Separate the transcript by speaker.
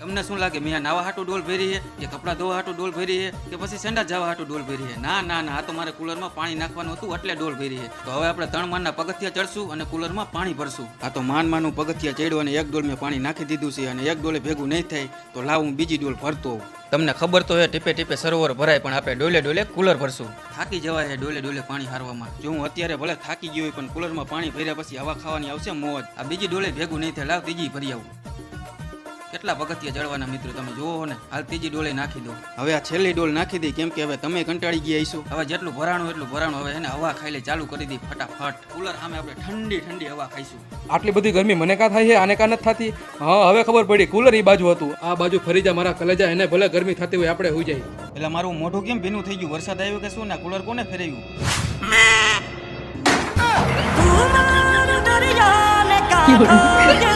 Speaker 1: તમને શું લાગે મેં નાવા હાટું ડોલ ભરી છે કે કપડાં ધોવા હાટું ડોલ ભરી છે કે પછી સેંડા જવા હાટું ડોલ ભરી છે? ના ના ના, આ તો મારે કુલરમાં પાણી નાખવાનું હતું એટલે ડોલ ભરી છે. તો હવે આપણે 3 માળના પગથિયા ચડશું અને કુલરમાં પાણી ભરશું. આ તો માનનું પગથિયા ચડ્યું અને એક ડોલ મેં પાણી નાખી દીધું છે અને એક ડોલે ભેગું નહીં થાય તો લાવ હું બીજી ડોલ ભરતો હોઉં. તમને ખબર તો હે ટીપે ટીપે સરોવર ભરાય, પણ આપણે ડોલે ડોલે કુલર ભરશું. થાકી જવાય છે ડોલે ડોલે પાણી હારવામાં. જો હું અત્યારે ભલે થાકી ગયો હોય પણ કુલરમાં પાણી ભર્યા પછી હવા ખાવાની આવશે મોજ. આ બીજી ડોલે ભેગું નહીં થાય, લાવ ત્રીજી ભરી આવું. કેટલા પગથિયા ચડવાના મિત્રો તમે જોવો ને. હાલ ત્રીજી ડોલે નાખી દો. હવે આ છેલ્લી ડોલ નાખી દઈ, કેમ કે હવે તમે કંટાળી ગયા હશો. હવે જેટલું ભરાણું એટલું ભરાણું. હવે એને હવા ખાઈ લે ચાલુ કરી દી ફટાફટ. કુલર સામે આપણે ઠંડી ઠંડી હવા ખાઈશું.
Speaker 2: આટલી બધી ગરમી મને કાં થાય છે, આને કાં નથી થતી? હા હવે ખબર પડી, કુલર એ બાજુ હતું, આ બાજુ ફરી જા મારા કલેજા. એને ભલે ગરમી થતી હોય આપણે હોઈ જાય.
Speaker 1: એટલે મારું મોઢું કેમ ભીનું થઈ ગયું? વરસાદ આવ્યો કે શું? ને કુલર કોને ફેરવ્યું?
Speaker 3: તું મારું દરિયાને કાંઠે